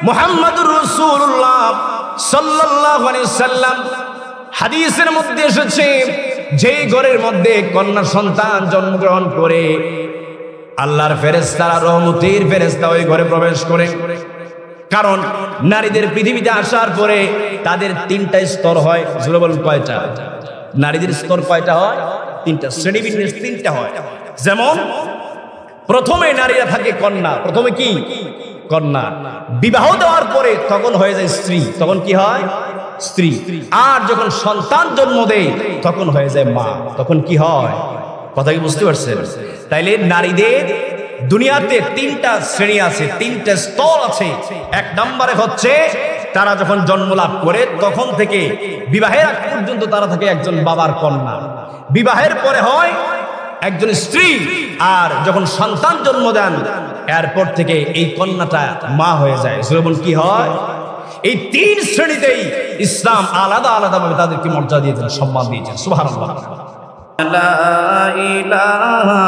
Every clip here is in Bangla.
মুহাম্মাদুর রাসূলুল্লাহ সাল্লাল্লাহু আলাইহি সাল্লাম হাদিসের মধ্যে এসেছে, যেই ঘরের মধ্যে কন্যা সন্তান জন্মগ্রহণ করে আল্লাহর ফেরেশতারা, রহমতের ফেরেশতা ওই ঘরে প্রবেশ করে। কারণ নারীদের পৃথিবীতে আসার পরে তাদের তিনটা স্তর হয়। জোরে বলুন কয়টা? নারীদের স্তর কয়টা হয়? তিনটা, শ্রেণীবিন্যাস তিনটা হয়। যেমন প্রথমে নারীরা থাকে কন্যা, প্রথমে কি? কন্যা। বিবাহ দেওয়ার পরে তখন হয়ে যায় স্ত্রী, তখন কি হয়? স্ত্রী। আর যখন সন্তান জন্ম দেয় তখন হয়ে যায় মা, তখন কি হয়? কথা কি বুঝতে পারছেন? তাইলে নারীদের দুনিয়াতে তিনটা শ্রেণী আছে, তিনটা স্তর আছে। এক নম্বরে হচ্ছে তারা যখন জন্ম লাভ করে তখন থেকে বিবাহের আগ পর্যন্ত তারা থাকে একজন বাবার কন্যা, বিবাহের পরে হয় একজন স্ত্রী, আর যখন সন্তান জন্ম দেন এরপর থেকে এই কন্যাটা মা হয়ে যায়। যেমন কি হয়? এই তিন শ্রেণীতেই ইসলাম আলাদা আলাদা ভাবে তাদেরকে মর্যাদা দিয়েছেন, সম্মান দিয়েছেন। সুবহানাল্লাহ। লা ইলাহা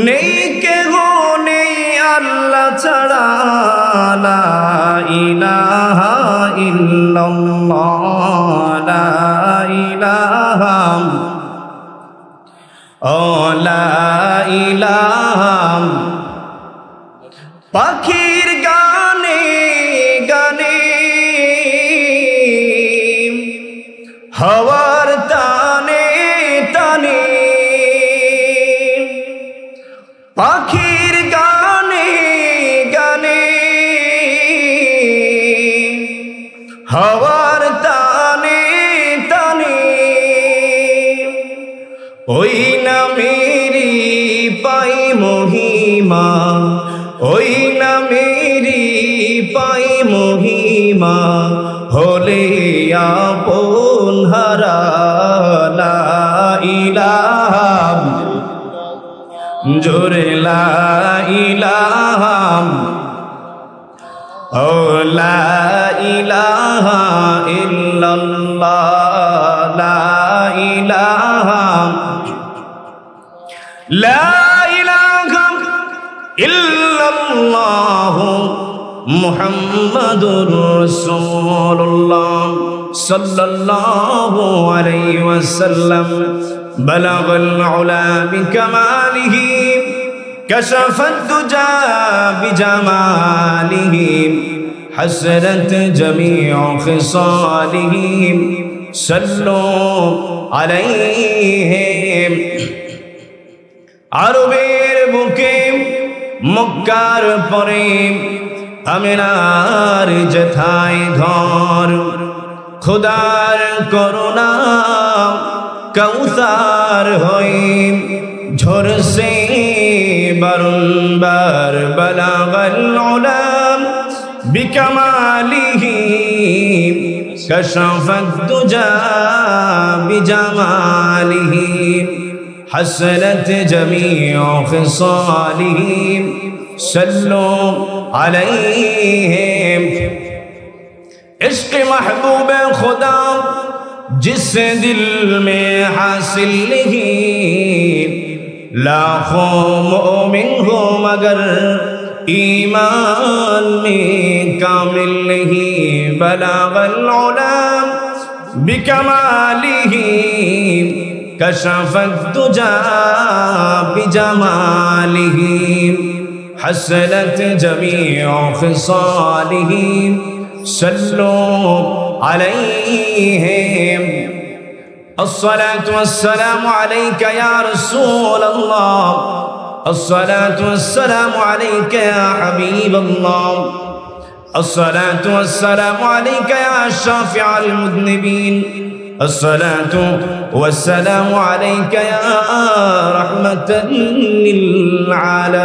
নেই কেহ নেই আল্লাহ ছাড়া, লা ইলাহা ইল্লাল্লাহ, লা ইলাহা ও লা ইলাহা। পাখির গানে গানে, হাওয়ার টানে টানে, পাখির গানে গানে, হাওয়ার টানে টানে, ওই নামেরই পাই মহিমা, ওই নামেরই পাই মহিমা, হলে আপন হারা। লা ইলাহা জোরে লা ইলাহা ও লা ইলাহা ইল্লাল্লাহ, লা ইলাহা লা ইলাহা ইল্লাল্লাহ মুহাম্মাদুর রাসূলুল্লাহ সাল্লাল্লাহু আলাইহি ওয়াসাল্লাম। বালাগাল উলা বিকামালিহি, কাশাফাদ দুজা বিজামালিহি, হাসরাত জামিউ খিসালিহি, সাল্লু আলাইহি। আরবের বুকে মক্কার পরে আমিনার যেথায় ঘর, খোদার করুণা কৌসার হই ঝরসে বারংবার। বালাগাল উলা বিকামালিহি, কাশাফাদ দুজা বিজামালিহি, حسنت جميع خصالهم صلوا عليهم। عشق محبوب خدا جس دل میں حاصل نہیں، لاکھوں مومن ہو مگر ایمان میں کامل نہیں۔ بلغ العلا بکمالہ، کشف الدجى بجماله، حسنت جميع خصاله، صلوا عليه۔ الصلاة والسلام عليك يا رسول الله، الصلاة والسلام عليك يا حبيب الله، الصلاة والسلام عليك يا شافع المذنبين، الصلاة والسلام عليك يا رحمة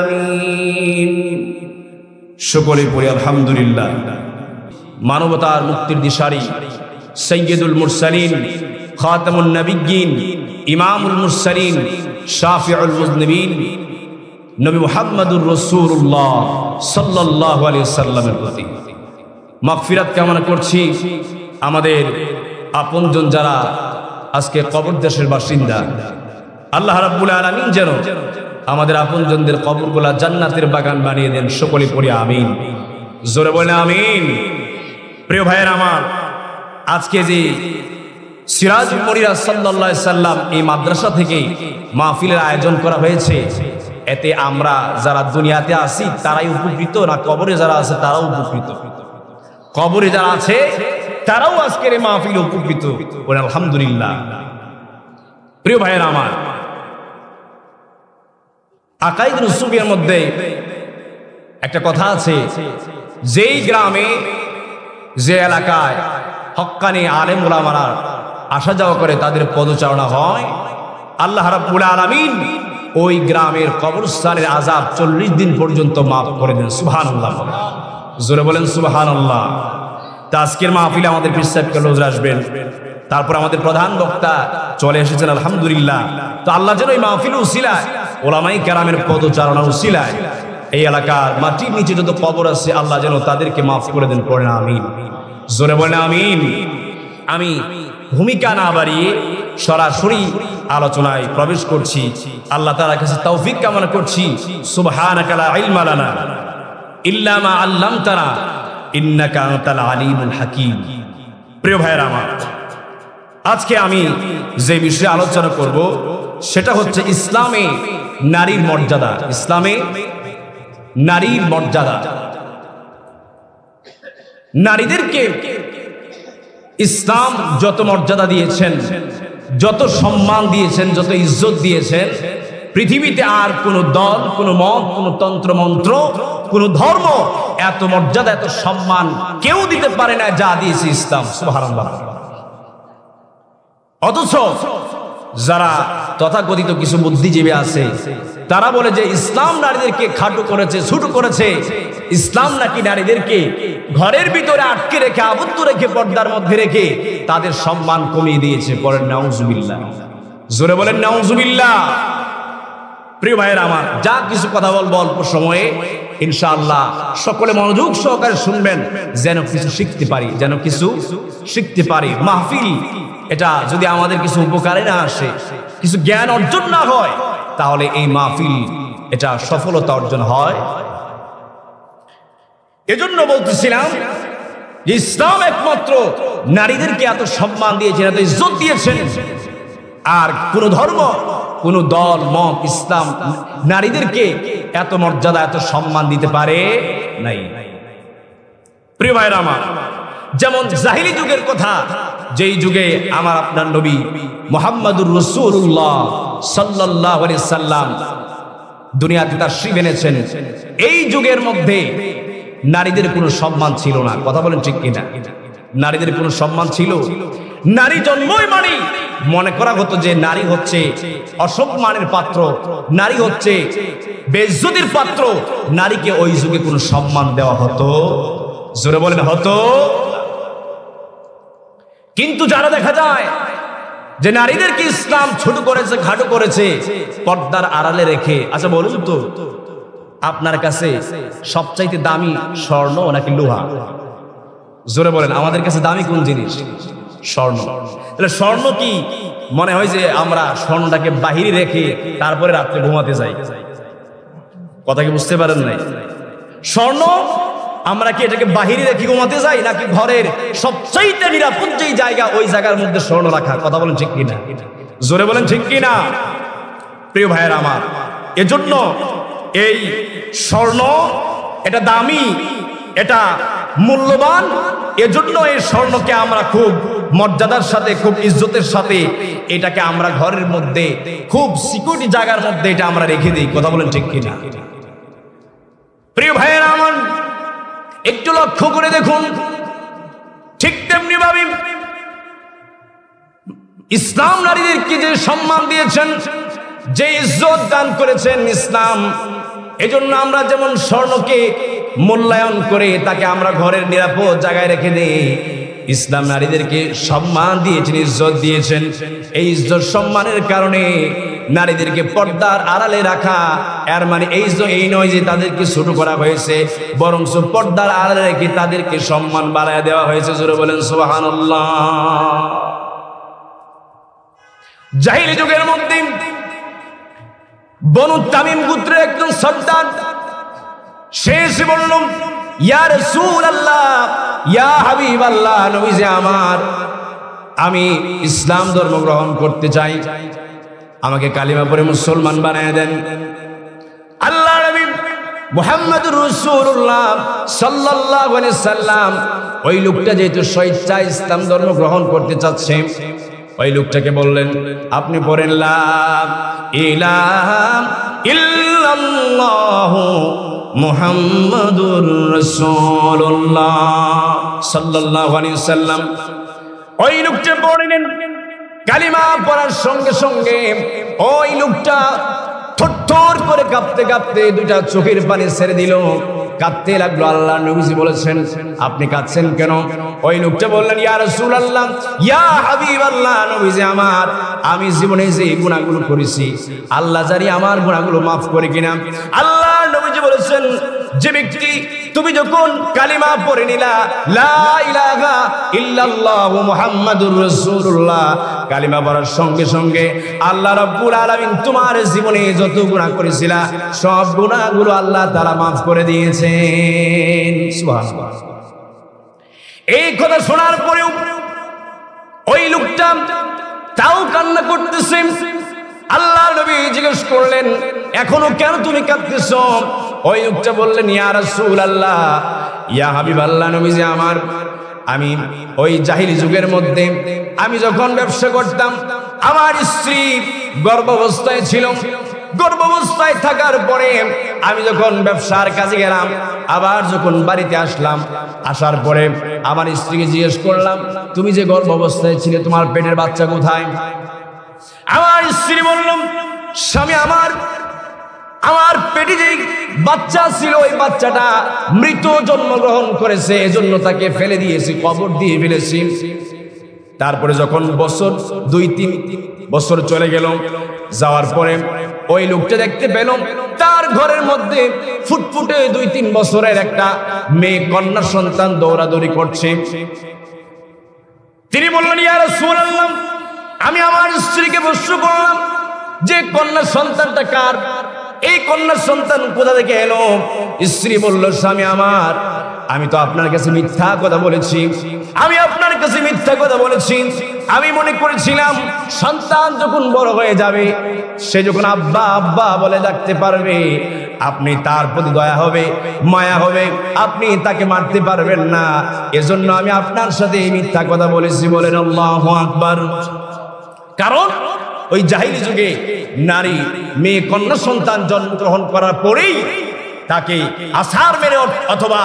للعالمين۔ সকলে পড়ি আলহামদুলিল্লাহ। মানবতার মুক্তির দিশারি সৈয়দুল মুরসালিন, খাতামুন নবিয়্যিন, ইমামুল মুরসালিন, শাফিউল মুযনিবিন নবী মুহাম্মদুর রাসূলুল্লাহ সাল্লাল্লাহু আলাইহি ওয়াসাল্লামের প্রতি মাগফিরাত কামনা করছি। আমাদের আপনজন যারা আজকে কবর দেশের বাসিন্দা, আল্লাহ রাব্বুল আলামিন যেন আমাদের আপনজনদের কবরগুলা জান্নাতের বাগান বানিয়ে দেন। সকলে পড়ি আমিন। জোরে বলেন আমিন। প্রিয় ভাইয়ের আমার, আজকে যে সিরাজুল মুনিরা সাল্লাল্লাহু আলাইহি সাল্লাম এই মাদ্রাসা থেকে মাহফিলের আয়োজন করা হয়েছে, এতে আমরা যারা দুনিয়াতে আছি তারাই উপকৃত না কবরে যারা আছে তারাও উপকৃত? কবরে যারা আছে তারাও আজকের এই মাহফিলে উপকৃত। বলেন আলহামদুলিল্লাহ। প্রিয় ভাইয়ের আমার, আকাইদ রুসুবের মধ্যে একটা কথা আছে, যেই গ্রামে যে এলাকায় হক্কানি আলেম ওলামারা আসা যাওয়া করে, তাদের পদচারণা হয়, আল্লাহ রাব্বুল আলামিন ওই গ্রামের কবরস্থানের আযাব 40 দিন পর্যন্ত মাফ করে দেন। সুবহানাল্লাহ, জোরে বলেন সুবহানাল্লাহ। তা আজকের মাহফিলে আমাদের পীর সাহেব কালোজ আসবেন, তারপর আমাদের প্রধান বক্তা চলে এসেছেন আলহামদুলিল্লাহ। তো আল্লাহ যেন এই মাহফিল উসিলায়, ওলামায়ে কেরামের পদচারণা উসিলায় এই এলাকার মাটির নিচে যত কবর আছে আল্লাহ যেন তাদেরকে মাফ করে দেন। পড়েন আমিন, জোরে বলেন আমিন। আমি ভূমিকা না বাড়িয়ে সরাসরি আলোচনায় প্রবেশ করছি। আল্লাহ তাআলার কাছে তৌফিক কামনা করছি। সুবহানাকা লা ইলমা লানা ইল্লা মা আল্লামতানা ইন্নাকা আনতাল আলিমুল হাকীম। প্রিয় ভাইরা আমার, আজকে আমি যে বিষয়ে আলোচনা করব সেটা হচ্ছে ইসলামে নারীর মর্যাদা। ইসলামে নারীর মর্যাদা। নারীদেরকে ইসলাম যত মর্যাদা দিয়েছেন, যত সম্মান দিয়েছেন, যত ইজ্জত দিয়েছেন, পৃথিবীতে আর কোন দল, কোন মত, কোন তন্ত্র মন্ত্র, কোন ধর্ম এত মর্যাদা, এত সম্মান কেউ দিতে পারে না যা দিয়েছে ইসলাম। সুবহানাল্লাহ। অথচ যারা তথাকথিত কিছু বুদ্ধিজীবী আছে তারা বলে যে ইসলাম নারীদেরকে খাটো করেছে, ছোট করেছে। ইসলাম নাকি নারীদেরকে ঘরের ভিতরে আটকে রেখে, আবদ্ধ রেখে, পর্দার মধ্যে রেখে তাদের সম্মান কমিয়ে দিয়েছে। বলেন নাউজুবিল্লাহ, জোরে বলেন নাউজুবিল্লাহ। প্রিয় ভাইয়েরা আমার, যা কিছু কথা বলবো অল্প সময়ে, ইনশাআল্লাহ সকলে মনোযোগ সহকারে শুনবেন, যেন কিছু শিখতে পারি, যেন কিছু শিখতে পারি। মাহফিল এটা যদি আমাদের কিছু উপকারে না আসে, কিছু জ্ঞান অর্জন না হয়, তাহলে এই মাহফিল এটা সফলতা অর্জন হয়। এজন্য বলতেছিলাম যে ইসলাম একমাত্র নারীদেরকে এত সম্মান দিয়েছেন, এত ইজ্জত দিয়েছেন, আর কোন ধর্ম, কোন দল মত ইসলাম নারীদেরকে এত মর্যাদা, এত সম্মান দিতে পারে নাই। প্রিয় ভাইরা আমার, যেমন জাহিলি যুগের কথা, যেই যুগে আমার আপনার নবী মুহাম্মদুর রাসূলুল্লাহ সাল্লাল্লাহু আলাইহি সাল্লাম দুনিয়াতে তাশরীফ এনেছেন, এই যুগের মধ্যে নারীদের কোনো সম্মান ছিল না। কথা বলেন ঠিক কিনা? নারীদের কোনো সম্মান ছিল? নারী জন্মই মানে মনে করা হতো যে নারী হচ্ছে অসম্মানের পাত্র, নারী হচ্ছে বেইজ্জতির পাত্র। নারীকে ওই যুগে কোনো সম্মান দেওয়া হতো? জোরে বলেন হতো? কিন্তু যারা দেখা যায় যে নারীদেরকে ইসলাম ছোট করেছে, খাটো করেছে, পর্দার আড়ালে রেখে, আচ্ছা বলুন তো, আপনার কাছে সবচাইতে দামি স্বর্ণ নাকি লোহা? জোরে বলেন, আমাদের কাছে দামি কোন জিনিস? স্বর্ণ। তাহলে স্বর্ণ কি মনে হয় যে আমরা স্বর্ণটাকে বাহিরে রেখে তারপরে রাত্রে ঘুমাতে যাই? কথা কি বুঝতে পারেন নাই? স্বর্ণ আমরা কি এটাকে বাহিরে রেখে ঘুমাতে যাই, নাকি ঘরের সবচাইতে নিরাপদ যেই জায়গা ওই জায়গার মধ্যে স্বর্ণ রাখা? কথা বলেন ঠিক কিনা? জোরে বলেন ঠিক কিনা? প্রিয় ভাইয়েরা আমার, এজন্য এই স্বর্ণ এটা দামি, এটা মূল্যবান। এজন্য এই স্বর্ণকে আমরা খুব মর্যাদার সাথে, খুব ইজ্জতের সাথে এটাকে আমরা ঘরের মধ্যে খুব সিকিউরিটি জায়গার মধ্যে এটা আমরা রেখে দিই। কথা বলেন ঠিক কিনা? প্রিয় ভাইয়েরা আমার, একটু লক্ষ্য করে দেখুন, ঠিক তেমনি ভাবে ইসলাম নারীদেরকে যে সম্মান দিয়েছেন, যে ইজ্জত দান করেছেন ইসলাম, এজন্য আমরা যেমন স্বর্ণকে মূল্যায়ন করে তাকে আমরা ঘরের নিরাপদ জায়গায় রেখে দেই, ইসলাম নারীদেরকে সম্মান দিয়েছেন, ইজ্জত দিয়েছেন। এই ইজ্জত সম্মানের কারণে নারীদেরকে পর্দার আড়ালে রাখা, এর মানে এই নয় যে তাদেরকে ছোট করা হয়েছে, বরং পর্দার আড়ালে রেখে তাদেরকে সম্মান বাড়ায় দেওয়া হয়েছে। জোরে বলেন সুবহানাল্লাহ। জাহিলি যুগের মধ্যে বনু তামিম গোত্রের একজন সর্দার, সে এসে বলল, ইয়া রাসূলুল্লাহ, ইয়া হাবিবাল্লাহ, নবীজি আমার, আমি ইসলাম ধর্ম গ্রহণ করতে চাই, আমাকে কালিমা পড়ে মুসলমান বানায় দেন। আল্লাহ নবী মুহাম্মদুর রাসূলুল্লাহ সাল্লাল্লাহু আলাইহি সাল্লাম ওই লোকটা যেহেতু স্বেচ্ছায় ইসলাম ধর্ম গ্রহণ করতে চাচ্ছে, ওই লোকটাকে বললেন, আপনি পড়েন লা ইলাহা ইল্লাল্লাহু মুহাম্মাদুর রাসূলুল্লাহ সাল্লাল্লাহু আলাইহি সাল্লাম। ওই লোকটা পড়লেন, কালিমা পড়ার সঙ্গে সঙ্গে ওই লোকটা থরথর করে কাঁপতে কাঁপতে দুইটা চোখের পানি ছেড়ে দিল, কাঁদতে লাগলো। আল্লাহ নবীজি বলেছেন, আপনি কাঁদছেন কেন? ওই লোকটা বললেন, ইয়া রাসূলুল্লাহ, ইয়া হাবিবাল্লাহ, নবীজি আমার, আমি জীবনে যে গুনাহগুলো করেছি, আল্লাহ জানি আমার গুনাহগুলো মাফ করে কিনা। আল্লাহ নবীজি বলেছেন, যে ব্যক্তি তুমি যখন কালিমা পড়ে নিলা লা ইলাহা ইল্লাল্লাহু মুহাম্মাদুর রাসূলুল্লাহ, কালিমা পড়ার সঙ্গে সঙ্গে আল্লাহ রাব্বুল আলামিন তোমার জীবনে যত গুনাহ করেছিলা সব গুনাহগুলো আল্লাহ তাআলা মাফ করে দিয়েছেন। সুবহানাল্লাহ। এই কথা শোনার পরেও ওই লোকটা তাও কান্না করতেছে। আল্লাহ নবী জিজ্ঞেস করলেন, এখনো কেন তুমি কাঁদতেছো? ওই লোকটা বললেন, ইয়া রাসূলুল্লাহ, ইয়া হাবিবাল্লাহ, নবীজি আমার, আমি ওই জাহিলি যুগের মধ্যে আমি যখন ব্যবসা করতাম, আমার স্ত্রী গর্ভাবস্থায় ছিল। গর্ভাবস্থায় থাকার পরে আমি যখন ব্যবসার কাজে গেলাম, আবার যখন বাড়িতে আসলাম, আসার পরে আমার স্ত্রীকে জিজ্ঞেস করলাম, তুমি যে গর্ভাবস্থায় ছিলে তোমার পেটের বাচ্চা কোথায়? আমার স্ত্রী বলল, স্বামী আমার পেটে যে বাচ্চা ছিল ওই বাচ্চাটা মৃত জন্মগ্রহণ করেছে, এজন্য তাকে ফেলে দিয়েছি, কবর দিয়ে ফেলেছি। তারপরে যখন বছর 2-3 বছর চলে গেল, যাওয়ার পরে ওই লোকটা দেখতে পেল তার ঘরের মধ্যে ফুটফুটে 2-3 বছরের একটা মেয়ে কন্যা সন্তান দৌড়াদৌড়ি করছে। তিনি বললেন, ইয়া রাসূলুল্লাহ, আমি আমার স্ত্রীকে প্রশ্ন করলাম যে কন্যা সন্তানটা কার? এই কন্যা সন্তান কোথা থেকে এলো? স্ত্রী বলল, স্বামী আমার, আমি তো আপনার কাছে মিথ্যা কথা বলেছি, আমি মনে করেছিলাম সন্তান যখন বড় হয়ে যাবে, সে যখন আব্বা আব্বা বলে ডাকতে পারবে, আপনি তার প্রতি দয়া হবে, মায়া হবে, আপনি তাকে মারতে পারবেন না, এজন্য আমি আপনার সাথে এই মিথ্যা কথা বলেছি। বলেন আল্লাহু আকবার। কারণ ওই জাহিলি যুগে নারী মেয়ে কন্যা সন্তান জন্মগ্রহণ করার পরেই তাকে আছাড় মেরে অথবা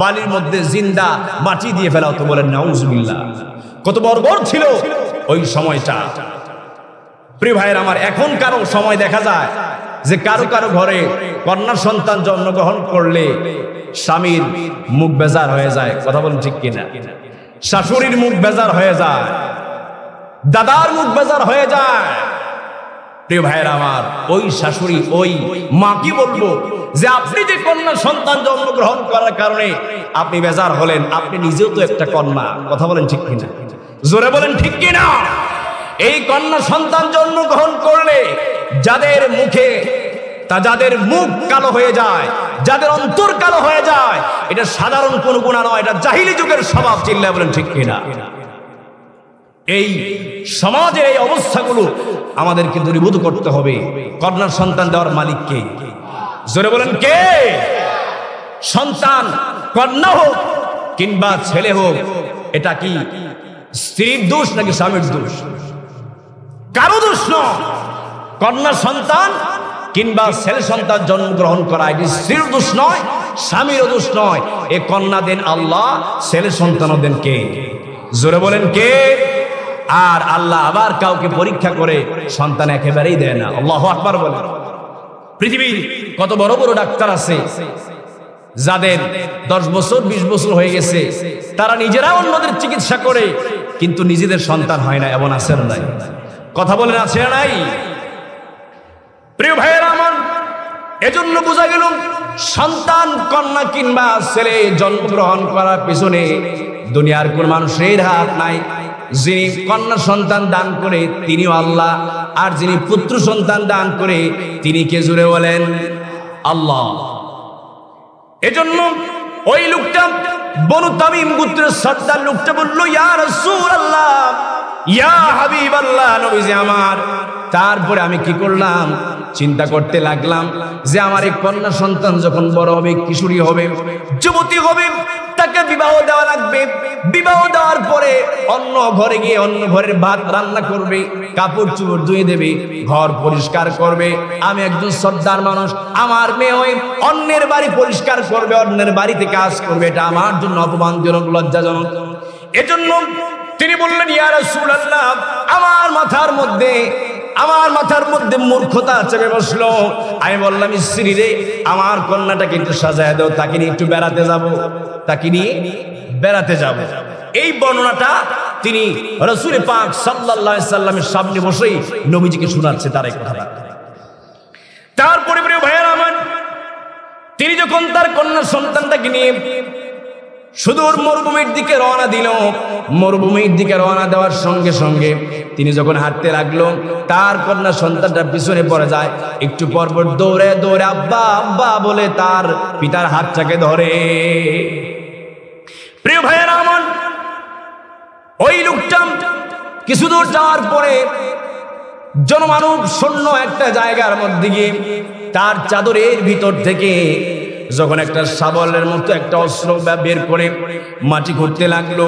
বালির মধ্যে জিন্দা মাটি দিয়ে ফেলা হতো। বলেন নাউজুবিল্লাহ। কত বর্বর ছিল ওই সময়টা। প্রিয় ভাইয়ের আমার, এখন কারো সময় দেখা যায় যে কারো কারো ঘরে কন্যা সন্তান জন্মগ্রহণ করলে স্বামীর মুখ বেজার হয়ে যায়। কথা বলেন ঠিক কিনা? শাশুড়ির মুখ বেজার হয়ে যায়, দাদার মুখ বেজার হয়ে যায়। প্রিয় ভাইয়ের আমার, ওই শাশুড়ি ওই মা কি বলবো যে আপনি যে কন্যা সন্তান জন্মগ্রহণ করার কারণে আপনি বেজার হলেন, আপনি নিজেও তো একটা কন্যা। কথা বলেন ঠিক কিনা? জোরে বলেন ঠিক কিনা? এই কন্যা সন্তান জন্মগ্রহণ করলে যাদের মুখ কালো হয়ে যায়, যাদের অন্তর কালো হয়ে যায়, এটা সাধারণ কোনো গুনাহ নয়, এটা জাহিলি যুগের স্বভাব। চিল্লায় বলেন ঠিক কিনা? এই সমাজের এই অবস্থাগুলো আমাদেরকে দূরীভূত করতে হবে। কন্যা সন্তান দেওয়ার মালিক কে? জোরে বলেন কে? সন্তান কন্যা হোক কিংবা ছেলে হোক, এটা কি স্ত্রীর দোষ নাকি স্বামীর দোষ? কারো দোষ নয়। কন্যা সন্তান কিংবা ছেলে সন্তান জন্মগ্রহণ করা এটি স্ত্রীর দোষ নয়, স্বামীরও দোষ নয়। এ কন্যা দেন আল্লাহ, ছেলে সন্তানও দেন কে? জোরে বলেন কে? আর আল্লাহ আবার কাউকে পরীক্ষা করে সন্তান একেবারেই দেয় না। আল্লাহু আকবার বলেন। পৃথিবীর কত বড় বড় ডাক্তার আছে যাদের 10 বছর 20 বছর হয়ে গেছে, তারা নিজেরা অন্যদের চিকিৎসা করে কিন্তু নিজেদের সন্তান হয় না। এমন আছে না নাই? কথা বলেন আছে না নাই? প্রিয় ভাইয়েরা আমার, এজন্য বোঝা গেল সন্তান কন্যা কিংবা ছেলে জন্মগ্রহণ করার পিছনে দুনিয়ার কোন মানুষের হাত নাই। যিনি কন্যা সন্তান দান করে তিনিও আল্লাহ, আর যিনি পুত্র সন্তান দান করে তিনি কে? জুড়ে বলেন আল্লাহ। এজন্য ওই লোকটা বনু তামিম গোত্রের সর্দার লোকটা বলল, ইয়া রাসূলুল্লাহ, ইয়া হাবিবাল্লাহ, নবীজি আমার। তারপরে আমি কি করলাম, চিন্তা করতে লাগলাম যে আমার এই কন্যা সন্তান যখন বড় হবে, কিশোরী হবে, যুবতী হবে, তাকে বিবাহ দেওয়া লাগবে। বিবাহ দেওয়ার পরে অন্য ঘরে গিয়ে অন্য ঘরের ভাত রান্না করবে, কাপড় চোপড় ধুয়ে দেবে, ঘর পরিষ্কার করবে। আমি একজন সর্দার মানুষ, আমার মেয়ে হয়ে অন্যের বাড়ি পরিষ্কার করবে, অন্যের বাড়িতে কাজ করবে, এটা আমার জন্য অপমানজনক, লজ্জাজনক। এজন্য তিনি বললেন, ইয়া রাসূলুল্লাহ, আমার মাথার মধ্যে মূর্খতা চেপে বসলো। আমি বললাম, স্ত্রী রে, আমার কন্যাটাকে একটু সাজায় দাও, তাকে নিয়ে একটু বেড়াতে যাব। এই বর্ণনাটা তিনি রাসূল পাক সাল্লাল্লাহু আলাইহি সাল্লামের সামনে বসেই নবীজিকে শোনাচ্ছে তার এই কথা। তারপরে প্রিয় ভাইয়েরা আমার, তিনি যখন তার কন্যা সন্তানটাকে নিয়ে সুদূর মরুভূমির দিকে রওনা দিল, মরুভূমির দিকে রওনা দেওয়ার সঙ্গে সঙ্গে তিনি যখন হাঁটতে লাগলো, তার কন্যা সন্তানটা পিছনে পড়ে যায়। একটু পরপর দৌড়ে দৌড়ে আব্বা আব্বা বলে তার পিতার হাতটাকে ধরে। প্রিয় ভাইয়েরা আমার, ওই লোকটা কিছু দূর যাওয়ার পরে জনমানব শূন্য একটা জায়গার মধ্যে গিয়ে তার চাদরের ভিতর থেকে যখন একটা শাবলের মতো একটা অস্ত্র বের করে মাটি খুঁড়তে লাগলো।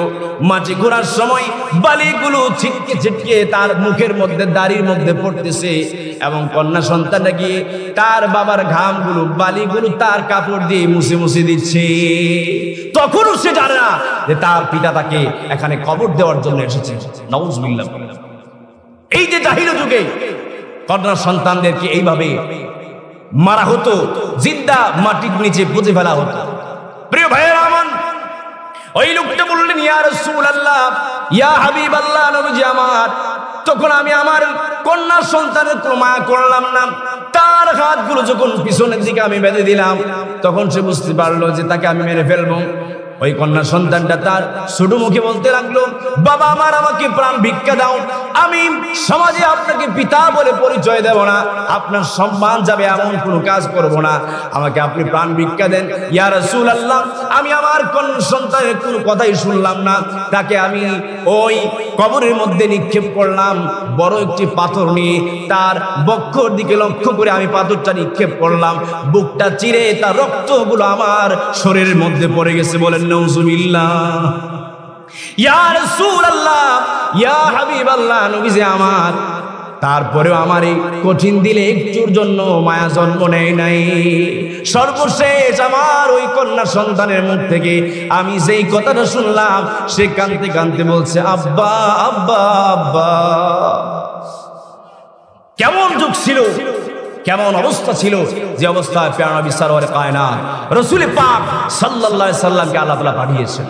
মাটি খোঁড়ার সময় বালিগুলো ছিটকে ছিটকে তার মুখের মধ্যে, দাড়ির মধ্যে পড়তেছে, এবং কন্যা সন্তানটা গিয়ে তার বাবার ঘামগুলো, বালিগুলো তার কাপড় দিয়ে মুছে মুছে দিচ্ছে। তখনও সে জানে না যে তার পিতা তাকে এখানে কবর দেওয়ার জন্য এসেছে। নাউজুবিল্লাহ। এই যে জাহিলি যুগে কন্যা সন্তানদেরকে এইভাবে মারা হতো, জিন্দা মাটির নিচে পুঁতে ফেলা হতো। প্রিয় ভাইয়েরা আমার, ওই লোকটা বললেন, ইয়া রাসূলুল্লাহ, ইয়া হাবিবাল্লাহ, নবীজি আমার। তখন আমি আমার কন্যা সন্তানের কোনো মায়া করলাম না। তার হাতগুলো যখন পিছনের দিকে আমি বেঁধে দিলাম, তখন সে বুঝতে পারলো যে তাকে আমি মেরে ফেলবো। ওই কন্যা সন্তানটা তার ছোট মুখে বলতে লাগলো, বাবা আমার, আমাকে প্রাণ ভিক্ষা দাও। আমি সমাজে আপনাকে পিতা বলে পরিচয় দেব না, আপনার সম্মান যাবে এমন কোনো কাজ করব না, আমাকে আপনি প্রাণ ভিক্ষা দেন। ইয়া রাসূলুল্লাহ, আমি আমার কন্যা সন্তানের কোনো কথাই শুনলাম না, তাকে আমি ওই কবরের মধ্যে নিক্ষেপ করলাম। বড় একটি পাথর নিয়ে তার বক্ষর দিকে লক্ষ্য করে আমি পাথরটা নিক্ষেপ করলাম, বুকটা চিরে তার রক্তগুলো আমার শরীরের মধ্যে পড়ে গেছে। বলেন নাউজুবিল্লাহ। ইয়া রাসূলুল্লাহ, ইয়া হাবিবাল্লাহ, নবীজি আমার। তারপরেও আমার এই কঠিন দিলে একটুর জন্য মায়া জন্ম নেয় নাই। সর্বশেষ আমার ওই কন্যা সন্তানের মুখ থেকে আমি যেই কথাটা শুনলাম, সে কাঁদতে কাঁদতে বলছে, আব্বা আব্বা আব্বা। কেমন যুগ ছিল, কেমন অবস্থা ছিল, যে অবস্থায় প্যারা নবী সরওয়ারে কায়নাত রাসূল পাক সাল্লাল্লাহু আলাইহি সাল্লামকে আল্লাহ তাআলা পাঠিয়েছেন।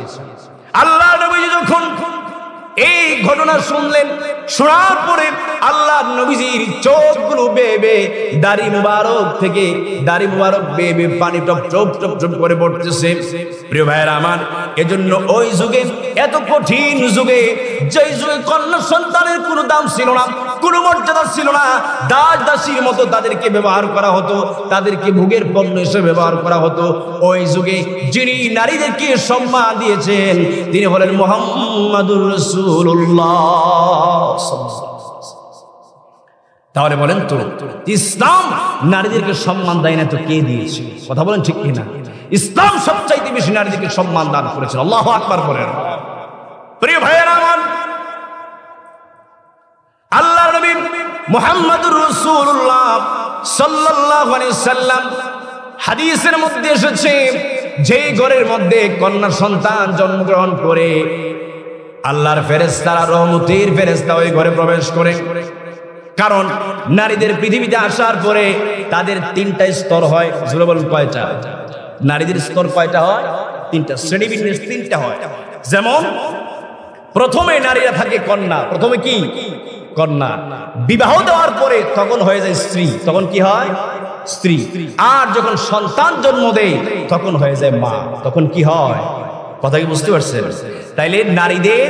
আল্লাহ নবীজি যখন এই ঘটনা শুনলেন, শোনার পরে আল্লাহ নবীজির চোখগুলো বেয়ে বেয়ে দাড়ি মুবারক থেকে দাড়ি মুবারক বেয়ে বেয়ে পানি টপ টপ টপ টপ করে পড়তেছে। প্রিয় ভাইয়েরা আমার, এজন্য ওই যুগে, এত কঠিন যুগে, যেই যুগে কন্যা সন্তানের কোনো দাম ছিল না, কোনো মর্যাদা ছিল না, দাস দাসীর মতো তাদেরকে ব্যবহার করা হতো, তাদেরকে ভোগের পণ্য হিসেবে ব্যবহার করা হতো। ওই যুগে যিনি নারীদেরকে সম্মান দিয়েছেন, তিনি হলেন মুহাম্মাদুর রাসূলুল্লাহ। তাহলে বলেন তো, ইসলাম নারীদেরকে সম্মান দেয় না তো কে দিয়েছে? কথা বলেন ঠিক কিনা? ইসলাম সবচাইতে বেশি নারীদেরকে সম্মান দান করেছেন। আল্লাহু আকবার বলেন। প্রিয় ভাইয়েরা আমার, আল্লাহর নবী মুহাম্মাদুর রাসূলুল্লাহ সাল্লাল্লাহু আলাইহি সাল্লাম হাদিসের মধ্যে এসেছে, যেই ঘরের মধ্যে কন্যা সন্তান জন্মগ্রহণ করে, আল্লাহর ফেরেশতারা, রহমতের ফেরেশতা ওই ঘরে প্রবেশ করে। কারণ নারীদের পৃথিবীতে আসার পরে তাদের তিনটা স্তর হয়। জোরে বলুন, কয়টা? নারীদের স্তর কয়টা হয়? তিনটা। শ্রেণীবিন্যাস তিনটা হয়। যেমন প্রথমে নারীরা থাকে কন্যা। প্রথমে কি? কন্যা। বিবাহ দেওয়ার পরে তখন হয়ে যায় স্ত্রী। তখন কি হয়? স্ত্রী। আর যখন সন্তান জন্ম দেয় তখন হয়ে যায় মা। তখন কি হয়? কথা কি বুঝতে পারছেন? তাইলে নারীদের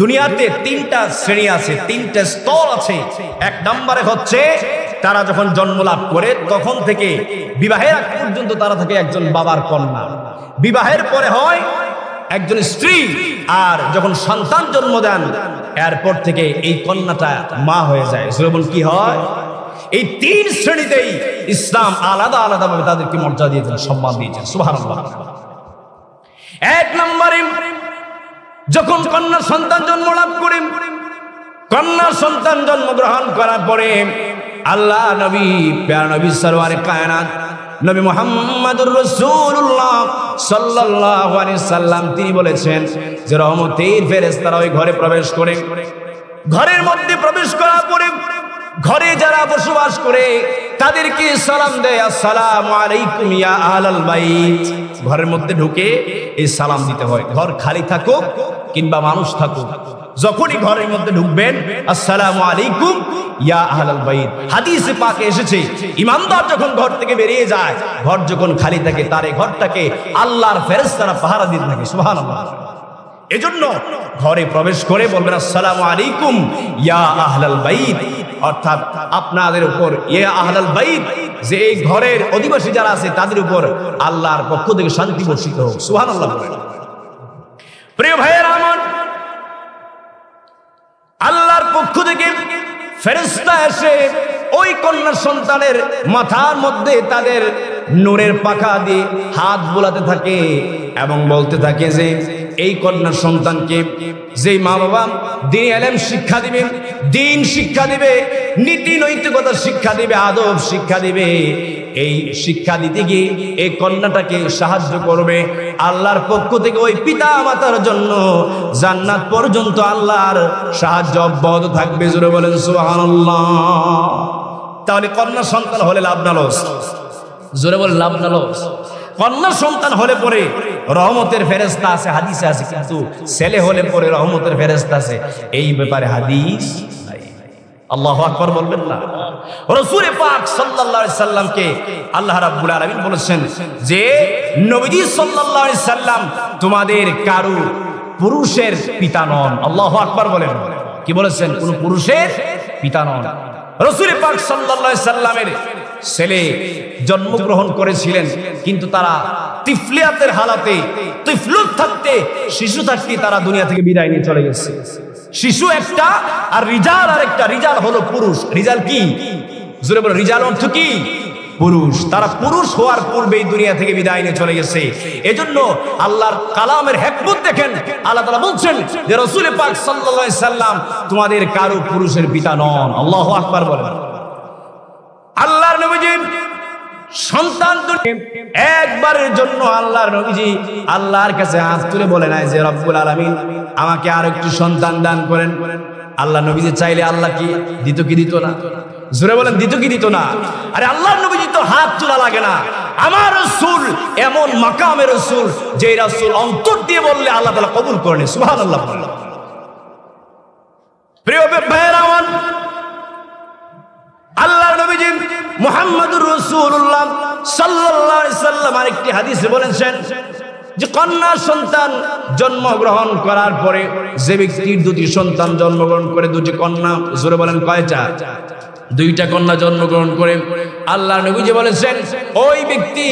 দুনিয়াতে তিনটা শ্রেণী আছে, তিনটা স্তর আছে। এক নম্বরে হচ্ছে তারা যখন জন্ম লাভ করে তখন থেকে বিবাহের আগ পর্যন্ত তারা থাকে একজন বাবার কন্যা, বিবাহের পরে হয় একজন স্ত্রী, আর যখন সন্তান জন্ম দেন এরপর থেকে এই কন্যাটা মা হয়ে যায়। যেমন কি হয়, এই তিন শ্রেণীতেই ইসলাম আলাদা আলাদা ভাবে তাদেরকে মর্যাদা দিয়েছেন, সম্মান দিয়েছেন। সুবহানাল্লাহ। এক নম্বরে যখন কন্যা সন্তান জন্ম লাভ করে, কন্যা সন্তান জন্মগ্রহণ করার পরে আল্লাহ নবী, প্যারা নবী সরওয়ারে কায়নাত নবী মুহাম্মদুর রাসূলুল্লাহ সাল্লাল্লাহু আলাইহি সাল্লাম তিনি বলেছেন যে রহমতের ফেরেশতারা ওই ঘরে প্রবেশ করে, ঘরের মধ্যে প্রবেশ করার পরে ঘরে যারা বসবাস করে তাদেরকে সালাম দেয়, আসসালামু আলাইকুম ইয়া আহলাল বাইত। ঘরের মধ্যে ঢুকে এই সালাম দিতে হয়, ঘর খালি থাকুক কিংবা মানুষ থাকুক, যখনই ঘরের মধ্যে ঢুকবেন আসসালামু আলাইকুম ইয়া আহলাল বাইত। হাদিসে পাকে এসেছে ইমানদার যখন ঘর থেকে বেরিয়ে যায়, ঘর যখন খালি থাকে তার এই ঘরটাকে আল্লাহর ফেরেশতারা পাহারা দিতে থাকে। সুবহানাল্লাহ। এজন্য ঘরে প্রবেশ করে বলবেন আসসালামু আলাইকুম ইয়া আহলাল বাইত, অর্থাৎ আপনাদের উপর ইয়া আহলাল বাইত, যে এই ঘরের অধিবাসী যারা আছে তাদের উপর আল্লাহর পক্ষ থেকে শান্তি বর্ষিত হোক। সুবহানাল্লাহ। প্রিয় ভাইয়েরা আমার, আল্লাহর পক্ষ থেকে ফেরেশতা এসে ওই কন্যা সন্তানের মাথার মধ্যে তাদের নূরের পাখা দিয়ে হাত বোলাতে থাকে এবং বলতে থাকে যে এই কন্যা সন্তানকে যেই মা বাবা দ্বীন ইলম শিক্ষা দিবে, দ্বীন শিক্ষা দিবে, নীতি নৈতিকতা শিক্ষা দিবে, আদব শিক্ষা দিবে, এই শিক্ষা দিতে গিয়ে এই কন্যাটাকে সাহায্য করবে। আল্লাহর পক্ষ থেকে ওই পিতা মাতার জন্য জান্নাত পর্যন্ত আল্লাহর সাহায্য অব্যাহত থাকবে। জোরে বলেন সুবহানাল্লাহ। তাহলে কন্যা সন্তান হলে লাভ না লস? জোরে বলেন লাভ না লস? কন্যা সন্তান হলে পরে রহমতের ফেরেশতা আছে, হাদিসে আছে, কিন্তু ছেলে হলে পরে রহমতের ফেরেশতা আছে, এই ব্যাপারে হাদিস নাই। আল্লাহু আকবার বলবেন না? রাসূল পাক সাল্লাল্লাহু আলাইহি সাল্লামকে আল্লাহ রাব্বুল আলামিন বলেছেন যে নবীজি সাল্লাল্লাহু আলাইহি সাল্লাম তোমাদের কারো পুরুষের পিতা নন। আল্লাহু আকবার বলেন। কি বলেছেন? কোন পুরুষের পিতা নন। রাসূল পাক সাল্লাল্লাহু আলাইহি সাল্লামের ছেলে জন্মগ্রহণ করেছিলেন, কিন্তু তারা তিফলিয়াতের হালাতে, তিফলুত থাকতে, শিশু থাকতে তারা দুনিয়া থেকে বিদায় নিয়ে চলে গেছে। শিশু একটা আর রিজাল আরেকটা। রিজাল হলো পুরুষ। রিজাল কি? জোরে বলো, রিজাল অর্থ কি? পুরুষ। তারা পুরুষ হওয়ার পূর্বেই দুনিয়া থেকে বিদায় নিয়ে চলে গেছে। এজন্য আল্লাহর কালামের হিকমত দেখেন, আল্লাহ তাআলা বলছেন যে রাসূল পাক সাল্লাল্লাহু আলাইহি সাল্লাম তোমাদের কারো পুরুষের পিতা নন। আল্লাহু আকবার বলেন। আল্লাহর নবীজি সন্তান একবারের জন্য আল্লাহর নবীজি আল্লাহর কাছে হাত তুলে বলে নাই যে রব্বুল আলামিন আমাকে আর একটু সন্তান দান করেন। আল্লাহ নবীজি চাইলে আল্লাহ কি দিত কি দিত না? জোরে বলেন, দিত কি দিত না? আরে আল্লাহর নবীজি তো হাত তোলা লাগে না। আমার রাসূল এমন মাকামের রাসূল যে রাসূল অন্তর দিয়ে বললে আল্লাহ তাআলা কবুল করেন। সুবহানাল্লাহ। প্রিয় ভাইয়েরা আমার, আল্লাহর নবীজি মুহাম্মদুর রাসূলুল্লাহ সাল্লাল্লাহু আলাইহি সাল্লাম আরেকটি হাদিসে বলেছেন যে কন্যা সন্তান জন্মগ্রহণ করার পরে যে ব্যক্তির দুটি সন্তান জন্মগ্রহণ করে, দুটি কন্যা, জোরে বলেন কয়টা? দুইটা কন্যা জন্মগ্রহণ করে, আল্লাহর নবীজি বলেছেন ওই ব্যক্তি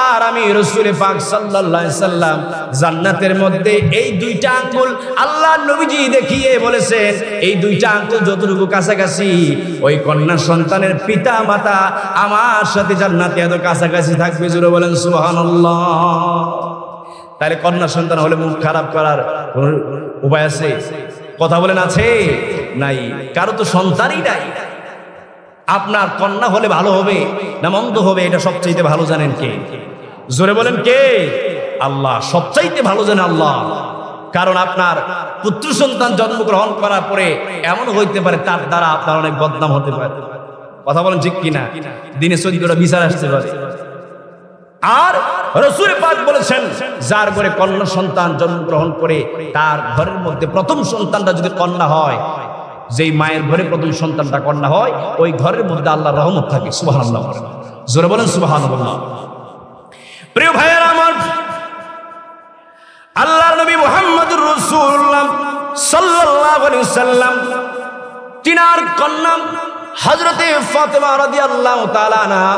আর আমি রাসূল পাক সাল্লাল্লাহু আলাইহি সাল্লাম জান্নাতের মধ্যে এই দুইটা আঙ্গুল আল্লাহর নবীজি দেখিয়ে বলেছেন এই দুইটা আঙ্গুল যতটুকু কাছাকাছি ওই কন্যা সন্তানের পিতা মাতা আমার সাথে জান্নাতে এত কাছাকাছি থাকবে। জোরে বলেন সুবহানাল্লাহ। তাহলে কন্যা সন্তান হলে মুখ খারাপ করার কোন উপায় আছে? কথা বলেন, আছে? নাই। কারো তো সন্তানই নাই। আপনার কন্যা হলে ভালো হবে না মন্দ হবে এটা সবচাইতে ভালো জানেন কে? জোরে বলেন কে? আল্লাহ। সবচাইতে ভালো জানেন আল্লাহ। কারণ আপনার পুত্র সন্তান জন্মগ্রহণ করার পরে এমন হইতে পারে তার দ্বারা আপনার অনেক বদনাম হতে পারে। কথা বলেন ঠিক কিনা? দিনে 14টা বিচার আসতে পারে। আর রাসূল পাক বলেছেন যার ঘরে কন্যা সন্তান জন্মগ্রহণ করে তার ঘরের মধ্যে প্রথম সন্তানটা যদি কন্যা হয়, যেই মায়ের ঘরে প্রথম সন্তানটা কন্যা হয়, ওই ঘরের মধ্যে আল্লাহর রহমত থাকে। সুবহানাল্লাহ। জোরে বলেন সুবহানাল্লাহ। প্রিয় ভাইয়েরা আমার, আল্লাহর নবী মুহাম্মদুর রাসূলুল্লাহ সাল্লাল্লাহু আলাইহি সাল্লাম তিনার কন্যা হযরতে ফাতেমা রাদিয়াল্লাহু তাআলা আনহা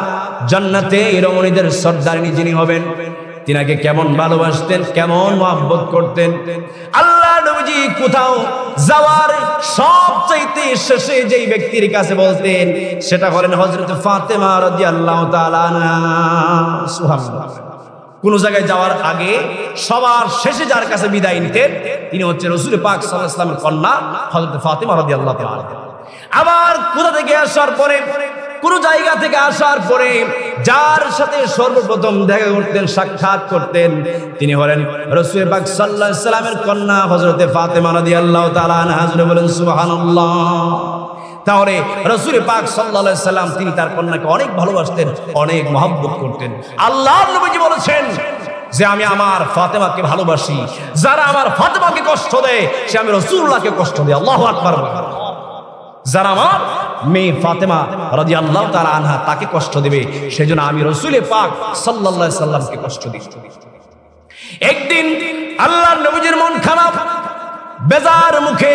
জান্নাতে রমণীদের সর্দারিনী যিনি হবেন, তিনাকে কেমন ভালোবাসতেন, কেমন মহব্বত করতেন। আল্লাহ নবীজি কোথাও যাওয়ার সবচাইতে শেষে যেই ব্যক্তির কাছে বলতেন সেটা হলেন হযরত ফাতেমা রাদিয়াল্লাহু তাআলা আনহা। সুবহানাল্লাহ। কোন জায়গায় যাওয়ার আগে সবার শেষে যার কাছে বিদায় নিতেন তিনি হচ্ছে রাসূল পাক সাল্লাল্লাহু আলাইহি ওয়াসাল্লামের কন্যা হযরত ফাতেমা রাদিয়াল্লাহু তাআলা। আবার কোথা থেকে আসার পরে, কোন জায়গা থেকে আসার পরে যার সাথে সর্বপ্রথম দেখা করতেন, সাক্ষাৎ করতেন তিনি হলেন রাসূল পাক সাল্লাল্লাহু আলাইহি ওয়াসাল্লামের কন্যা হযরত ফাতেমা রাদিয়াল্লাহু তাআলা আনহা। বলেন সুবহানাল্লাহ। তাহলে রাসূল পাক সাল্লাল্লাহু আলাইহি ওয়াসাল্লাম তিনি তার কন্যাকে অনেক ভালোবাসতেন, অনেক মহব্বত করতেন। আল্লাহর নবীজি বলেছেন যে আমি আমার ফাতেমাকে ভালোবাসি, যারা আমার ফাতেমাকে কষ্ট দেয় সে আমি রাসূলুল্লাহকে কষ্ট দেয়। আল্লাহু আকবার। যারা আমার মেয়ে ফাতেমা রাদিয়াল্লাহু তাআলা আনহা তাকে কষ্ট দেবে সেজন্য আমি রাসূল পাক সাল্লাল্লাহু আলাইহি সাল্লামকে কষ্ট দিই। একদিন আল্লাহর নবীজির মন খারাপ, বেজার মুখে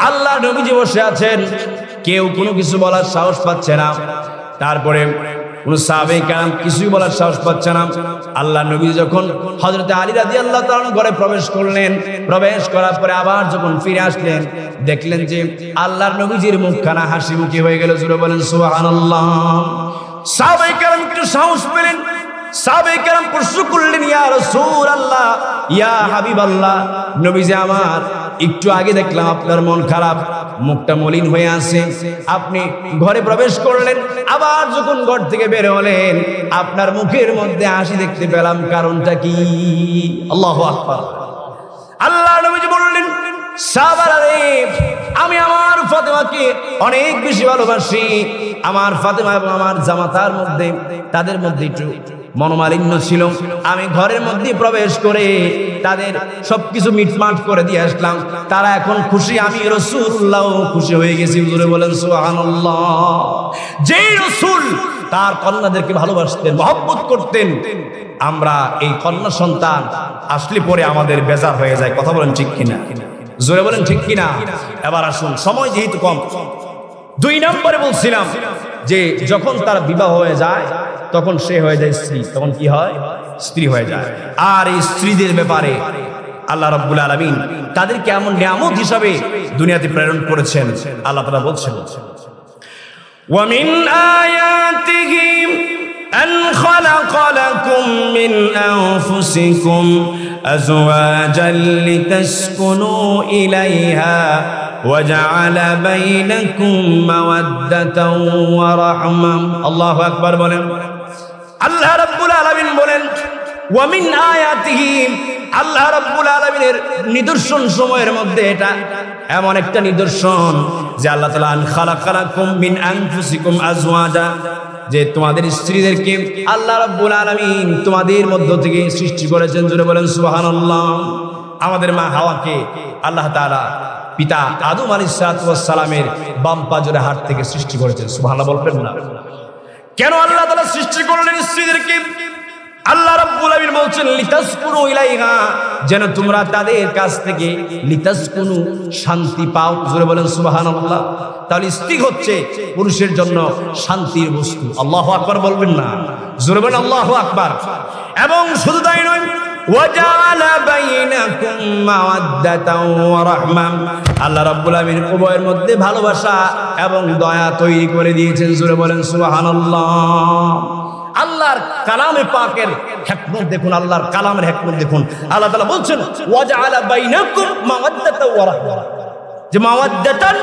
আল্লাহর নবীজি বসে আছেন, কেউ কোনো কিছু বলার সাহস পাচ্ছে না। তারপরে কোন সাহাবায়ে কেরাম কিছুই বলার সাহস পাচ্ছে না। আল্লাহর নবী যখন হযরত আলী রাদিয়াল্লাহু তাআলা ঘরে প্রবেশ করলেন, প্রবেশ করার পরে আবার যখন ফিরে আসলেন দেখলেন যে আল্লাহর নবীজির মুখখানা হাসি মুখী হয়ে গেল। জোরে বলেন সুবহানাল্লাহ। সাহাবায়ে কেরাম একটু সাহস পেলেন, সাহাবায়ে কেরাম প্রশ্ন করলেন ইয়া রাসূলুল্লাহ, ইয়া হাবিবাল্লাহ, নবীজি আমার একটু আগে দেখলাম আপনার মন খারাপ, মুখটা মলিন হয়ে আছে, আপনি ঘরে প্রবেশ করলেন, আবার যখন ঘর থেকে বের হলেন আপনার মুখের মধ্যে হাসি দেখতে পেলাম, কারণটা কি? আল্লাহু আকবার। আল্লাহ নবীজি বললেন সাহাবারা রে, আমি আমার ফাতেমাকে অনেক বেশি ভালোবাসি। আমার ফাতেমা এবং আমার জামাতার মধ্যে তাদের মধ্যে একটু মনোমালিন্য ছিল, আমি ঘরের মধ্যে প্রবেশ করে তাদের সবকিছু মিটমাট করে দিয়ে আসলাম, তারা এখন খুশি, আমি রাসূলুল্লাহ খুশি হয়ে গেছি। জোরে বলেন সুবহানাল্লাহ। যেই রাসূল তার কন্যাদেরকে ভালোবাসতেন, মহব্বত করতেন, আমরা এই কন্যা সন্তান আসলে পরে আমাদের বেজার হয়ে যায়। কথা বলেন ঠিক কিনা? জোরে বলেন ঠিক কিনা? এবার আসুন, সময় যেহেতু কম, 2 নম্বরে বলছিলাম যে যখন তার বিবাহ হয়ে যায় তখন সে হয়ে যায় স্ত্রী, তখন কি হয়? স্ত্রী হয়ে যায়। আর এই স্ত্রীদের ব্যাপারে আল্লাহ রাব্বুল আলামিন তাদেরকে এমন নিয়ামত হিসাবে দুনিয়াতে প্রেরণ করেছেন। আল্লাহ তাআলা বলছেন ওয়া মিন আয়াতিহি আন খালাকা লাকুম মিন আনফুসিকুম আজওয়াজান লিতাসকুনু ইলাইহা وجعل بينكم مودة ورحمة। আল্লাহু আকবার বলেন। আল্লাহ রাব্বুল আলামিন বলেন ওয়া মিন আয়াতিহি, আল্লাহ রাব্বুল আলামিনের নিদর্শন সময়ের মধ্যে এটা এমন একটা নিদর্শন যে আল্লাহ তাআলা আন খালাকালাকুম মিন আনফুসিকুম আজওয়াজা, যে তোমাদের স্ত্রীদেরকে আল্লাহ রাব্বুল আলামিন তোমাদের মধ্য থেকে সৃষ্টি করেছেন। জোরে বলেন সুবহানাল্লাহ। আমাদের মা হাওয়াকে আল্লাহ তাআলা পিতা আদম আলাইহিস সালামের বাম পাজরের হাড় থেকে সৃষ্টি করেছেন। সুবহানাল্লাহ বলবেন না? কেন আল্লাহ তাআলা সৃষ্টি করলেন স্ত্রীদেরকে? আল্লাহ রাব্বুল আলামিন বলছেন লিতাসকুনু ইলাইহা, যেন তোমরা তাদের কাছ থেকে লিতাসকুনু শান্তি পাও। জোরে বলেন সুবহানাল্লাহ। তাহলে স্ত্রী হচ্ছে পুরুষের জন্য শান্তির বস্তু। আল্লাহু আকবার বলবেন না? জোরে বলেন আল্লাহু আকবার। এবং শুধু তাই নয়, ওয়াজালা বাইনাকুম মাওয়াদ্দাতাও ওয়া রাহমা, আল্লাহ রাব্বুল আলামিন উভয়ের মধ্যে ভালোবাসা এবং দয়া তৈরি করে দিয়েছেন। জোরে বলেন সুবহানাল্লাহ। আল্লাহর কালামে পাকের হিকমত দেখুন, আল্লাহর কালামের হিকমত দেখুন। আল্লাহ তাআলা বলছেন ওয়াজালা বাইনাকুম মাওয়াদ্দাতাও ওয়া রাহমা, যে মাওয়াদ্দাতান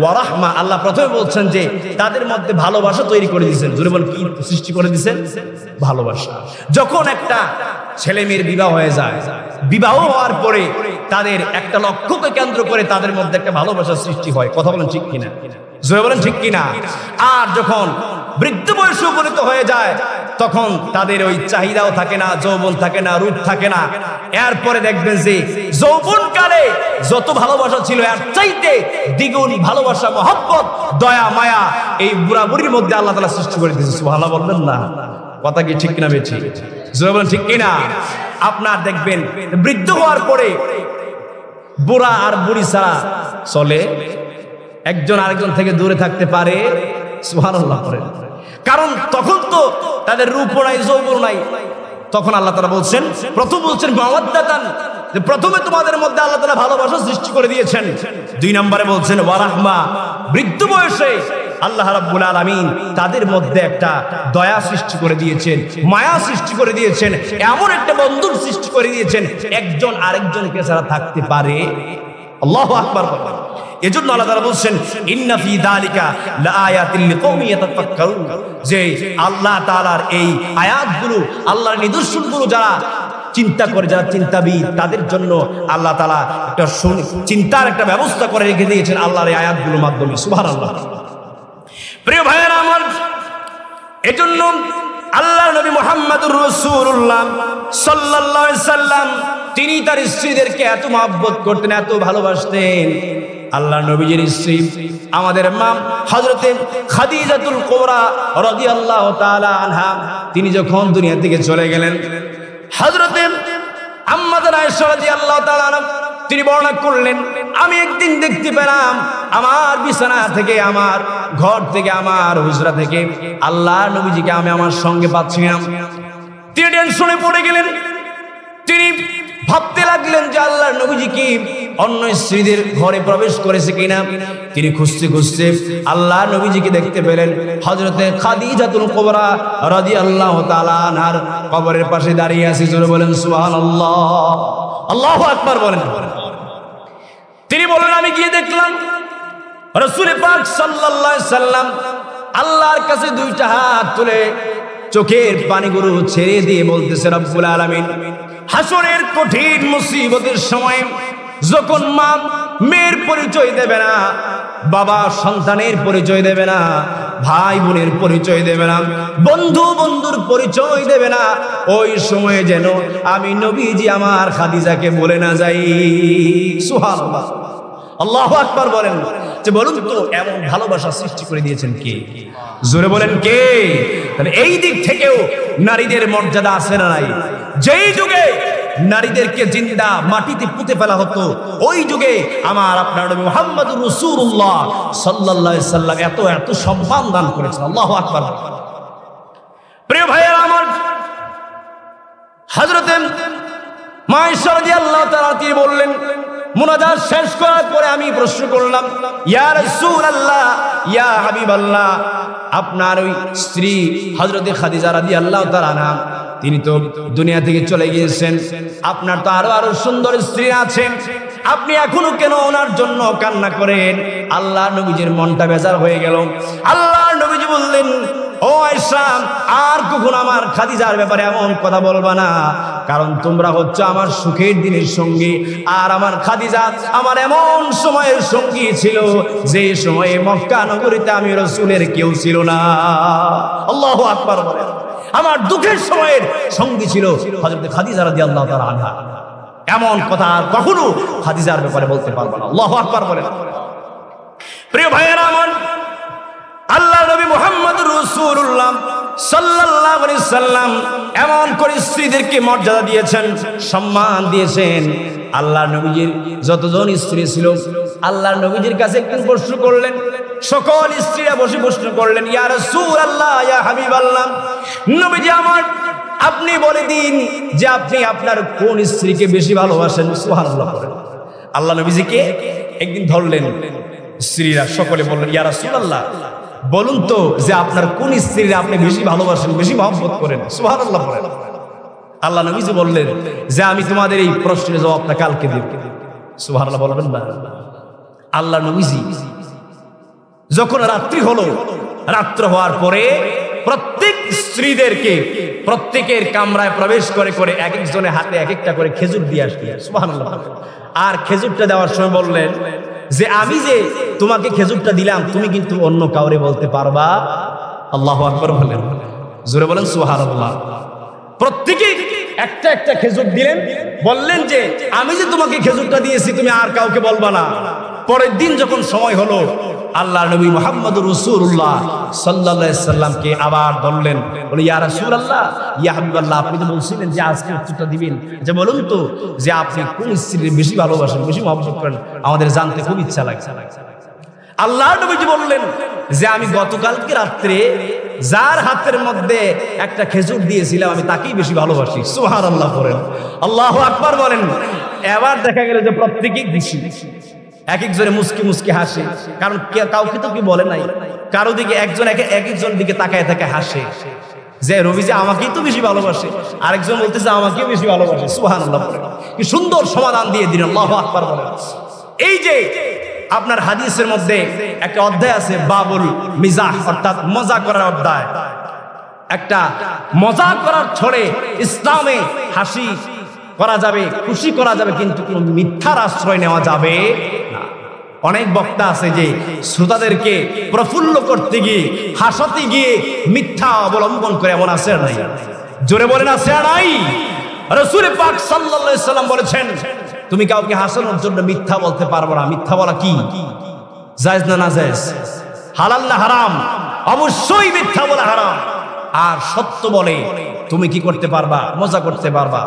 ওয়া রাহমা, আল্লাহ প্রথমে বলছেন যে তাদের মধ্যে ভালোবাসা তৈরি করে দিয়েছেন। জোরে বলেন কি সৃষ্টি করে দিয়েছেন? ভালোবাসা। যখন একটা ছেলে মেয়ের বিবাহ হয়ে যায়, বিবাহ হওয়ার পরে তাদের একটা লক্ষ্যকে কেন্দ্র করে তাদের মধ্যে একটা ভালোবাসার সৃষ্টি হয়। কথা বলেন ঠিক কিনা? জোরে বলেন ঠিক কিনা? আর যখন বৃদ্ধ বয়সে উপনীত হয়ে যায় তখন তাদের ওই চাহিদাও থাকে না, যৌবন থাকে না, রূপ থাকে না। এরপরে দেখবেন যে যৌবনকালে যত ভালোবাসা ছিল এর চাইতে দ্বিগুণ ভালোবাসা, মহব্বত, দয়া, মায়া এই বুড়া বুড়ির মধ্যে আল্লাহ তাআলা সৃষ্টি করে দিয়েছে। সুবহানাল্লাহ বলবেন না? কথা কি ঠিক কিনা বেঠি? জোরে বলেন ঠিক কিনা? আপনার দেখবেন বৃদ্ধ হওয়ার পরে বুড়া আর বুড়ি ছাড়া চলে, একজন আরেকজন থেকে দূরে থাকতে পারে সুবহানাল্লাহ করেন। কারণ তখন তো তাদের রূপও নাই, যৌবন নাই। তখন আল্লাহ তাআলা বলছেন, প্রথম বলছেন মাওয়াদ্দাতান, যে প্রথমে তোমাদের মধ্যে আল্লাহ তাআলা ভালোবাসা সৃষ্টি করে দিয়েছেন। 2 নম্বরে বলছেন ওয়া রাহমা, বৃদ্ধ বয়সে আল্লাহ রাব্বুল আলামিন তাদের মধ্যে একটা দয়া সৃষ্টি করে দিয়েছেন, মায়া সৃষ্টি করে দিয়েছেন, এমন একটা বন্ধন সৃষ্টি করে দিয়েছেন একজন আরেকজনকে ছাড়া থাকতে পারে। আল্লাহু আকবার। এজন্য আল্লাহ তাআলা বলছেন ইন্না ফি যালিকা লাআয়াতিল লিকওমি ইয়াতাফাক্কারুন, যে আল্লাহ তাআলার এই আয়াতগুলো, আল্লাহর নিদর্শনগুলো যারা চিন্তা করে, যারা চিন্তাবিদ, তাদের জন্য আল্লাহ তাআলা একটা চিন্তার একটা ব্যবস্থা করে রেখে দিয়েছেন আল্লাহর এই আয়াতগুলোর মাধ্যমে। সুবহানাল্লাহ। প্রিয় ভাইয়েরা আমার, এজন্য আল্লাহর নবী মুহাম্মদুর রাসূলুল্লাহ সাল্লাল্লাহু আলাইহি সাল্লাম তিনি তার স্ত্রীদেরকে এত মহব্বত করতেন, এত ভালোবাসতেন। আল্লাহ নবীজির স্ত্রী আমাদের মা হযরতে খাদিজাতুল কুবরা রাদিয়াল্লাহু তাআলা আনহা, তিনি যখন দুনিয়া থেকে চলে গেলেন, হযরতে আম্মা জান আয়েশা রাদিয়াল্লাহু তাআলা আনহা তিনি বর্ণনা করলেন, আমি একদিন দেখতে পেলাম আমার বিছানা থেকে, আমার ঘর থেকে, আমার হুজরা থেকে আল্লাহর নবীজিকে আমি আমার সঙ্গে পাচ্ছি না। তিনি টেনশনে পড়ে গেলেন। তিনি ভাবতে লাগলেন যে আল্লাহর নবীজি কি অন্য স্ত্রীদের ঘরে প্রবেশ করেছে কিনা। তিনি খুঁজতে খুঁজতে আল্লাহর নবীজিকে দেখতে পেলেন হযরতে খাদিজাতুল কুবরা রাদিয়াল্লাহু তাআলা আনহার কবরের পাশে দাঁড়িয়ে আছে। জোরে বলেন সুবহানাল্লাহ, আল্লাহু আকবার বলেন। তিনি বলেন, আমি গিয়ে দেখলাম রাসূল পাক সাল্লাল্লাহু আলাইহি সাল্লাম আল্লাহর কাছে 2টা হাত তুলে চোখের পানিগুলো ছেড়ে দিয়ে বলতেছে, রব্বুল আলামিন, হাসরের কঠিন মুসিবতের সময় যখন মা মেয়ের পরিচয় দেবে না, বাবা সন্তানের পরিচয় দেবে না, ভাই বোনের পরিচয় দেবে না, বন্ধু বন্ধুর পরিচয় দেবে না, ওই সময়ে যেন আমি নবীজি আমার খাদিজাকে বলে না যাই। সুবহানাল্লাহ, আল্লাহু আকবার বলেন। যে বলুন তো এমন ভালোবাসা সৃষ্টি করে দিয়েছেন কে? জোরে বলেন কে? তাহলে এই দিক থেকেও নারীদের মর্যাদা আছে না নাই? যেই যুগে নারীদেরকে জিন্দা মাটিতে পুঁতে ফেলা হতো, ওই যুগে আমার আপনার নবী মুহাম্মদুর রাসূলুল্লাহ সাল্লাল্লাহু আলাইহি সাল্লাম এত এত সম্মান দান করেছেন। আল্লাহু আকবার। প্রিয় ভাইয়েরা আমার, হযরতে মা আয়েশা রাদিয়াল্লাহু তাআলা তিনি বললেন, মুনাজাত শেষ করার পরে আমি প্রশ্ন করলাম, ইয়া রাসূলুল্লাহ, ইয়া হাবিবাল্লাহ, আপনার ওই স্ত্রী হযরতে খাদিজা রাদিয়াল্লাহু তাআলা আনহা তিনি তো দুনিয়া থেকে চলে গিয়েছেন, আপনার তো আরো সুন্দর স্ত্রী আছেন, আপনি এখনো কেন ওনার জন্য কান্না করেন? আল্লাহ নবীজির মনটা বেজার হয়ে গেল। আল্লাহ নবীজি বললেন, ও আয়েশা, আর কখনো আমার খাদিজার ব্যাপারে এমন কথা বলবা না, কারণ তোমরা হচ্ছে আমার সুখের দিনের সঙ্গী, আর আমার খাদিজা আমার এমন সময়ের সঙ্গী ছিল যে সময়ে মক্কা নগরীতে আমি রাসূলের কেউ ছিল না। আল্লাহু আকবার বলেন। আমার দুঃখের সময়ের সঙ্গী ছিল হযরত খাদিজা রাদিয়াল্লাহু তাআলা আনহা। এমন কথা আর কখনো খাদিজার ব্যাপারে বলতে পারবো না। আল্লাহু আকবার বলেন। প্রিয় ভাইয়েরা আমার, আল্লাহ নবী মুহাম্মদুর রাসূলুল্লাহ সাল্লাল্লাহু আলাইহি সাল্লাম এমন করে স্ত্রীদেরকে মর্যাদা দিয়েছেন, সম্মান দিয়েছেন। আল্লাহ নবীজির যতজন স্ত্রী ছিল, আল্লাহ নবীজির কাছে একটু প্রশ্ন করলেন, সকল স্ত্রীরা বসে প্রশ্ন করলেন, ইয়া রাসূলুল্লাহ, ইয়া হাবিবাল্লাহ, নবীজি আমার, আপনি বলে দিন যে আপনি আপনার কোন স্ত্রীকে বেশি ভালোবাসেন। সুবহানাল্লাহ। আল্লাহ নবীজিকে একদিন ধরলেন, স্ত্রীরা সকলে বললেন, ইয়া রাসূলুল্লাহ, বলুন তো যে আপনার কোন স্ত্রীরা আপনি বেশি ভালোবাসেন, বেশি মহব্বত করেন। সুবহানাল্লাহ। আল্লাহ নবীজি বললেন যে আমি তোমাদের এই প্রশ্নের জবাবটা কালকে দেব। সুবহানাল্লাহ বলবেন না? আল্লাহ নবীজি যখন রাত্রি হলো, রাত্র হওয়ার পরে প্রত্যেক স্ত্রীদেরকে প্রত্যেকের কামরায় প্রবেশ করে করে এক একজনের হাতে এক একটা করে খেজুর দিয়ে আসলেন। সুবহানাল্লাহ। আর খেজুরটা দেওয়ার সময় বললেন যে আমি যে তোমাকে খেজুরটা দিলাম, তুমি কিন্তু অন্য কাউরে বলতে পারবা। আল্লাহু আকবার বলেন। জোরে বলেন সুবহানাল্লাহ। প্রত্যেকে একটা একটা খেজুর দিলেন, বললেন যে আমি যে তোমাকে খেজুরটা দিয়েছি তুমি আর কাউকে বলবা না। পরের দিন যখন সময় হলো, আল্লাহ নবী মুহাম্মদুর রাসূলুল্লাহ সাল্লাল্লাহু আলাইহি সাল্লামকে আবার ধরলেন, বলে, ইয়া রাসূলুল্লাহ, ইয়া হাবিবাল্লাহ, আপনি তো বলছিলেন যে আজকে উত্তরটা দিবেন, যে বলুন তো যে আপনি কোন স্ত্রীর বেশি ভালোবাসেন, বেশি মহব্বত করেন, আমাদের জানতে খুব ইচ্ছা লাগছে। আল্লাহর নবীজি বললেন যে আমি গতকালকে রাত্রে যার হাতের মধ্যে একটা খেজুর দিয়েছিলাম আমি তাকেই বেশি ভালোবাসি। সুবহানাল্লাহ বলেন, আল্লাহু আকবার বলেন। এবার দেখা গেল যে প্রত্যেকেই খুশি, এক একজনে মুস্কি মুস্কি হাসে, কারণ কাউকে তো কি বলে নাই, কারো দিকে একজন একজন দিকে তাকায় তাকায় হাসে যে রবি যে আমাকেই তো বেশি ভালোবাসে, আরেকজন বলতেছে আমাকেও বেশি ভালোবাসে। সুবহানাল্লাহ বলেন, কি সুন্দর সমাধান দিয়ে দিলেন। আল্লাহু আকবার বলেন। এই যে আপনার হাদিসের মধ্যে একটা অধ্যায় আছে বাবুল মিজাহ, অর্থাৎ মজা করার অধ্যায়। একটা মজা করার ছড়ে ইসলামে হাসি করা যাবে, খুশি করা যাবে, কিন্তু কোনো মিথ্যার আশ্রয় নেওয়া যাবে না। অনেক বক্তা আছে যে শ্রোতাদেরকে প্রফুল্ল করতে গিয়ে হাসাতে গিয়ে মিথ্যা অবলম্বন করে, এমন আছে নাই? জোরে বলেন আছে নাই? রাসূল পাক সাল্লাল্লাহু আলাইহি সাল্লাম বলেছেন তুমি কাউকে হাসানোর জন্য মিথ্যা বলতে পারবে না। মিথ্যা বলা কি জায়েজ না নাজায়েজ, হালাল না হারাম? অবশ্যই মিথ্যা বলা হারাম। আর সত্য বলে তুমি কি করতে পারবা? মজা করতে পারবা,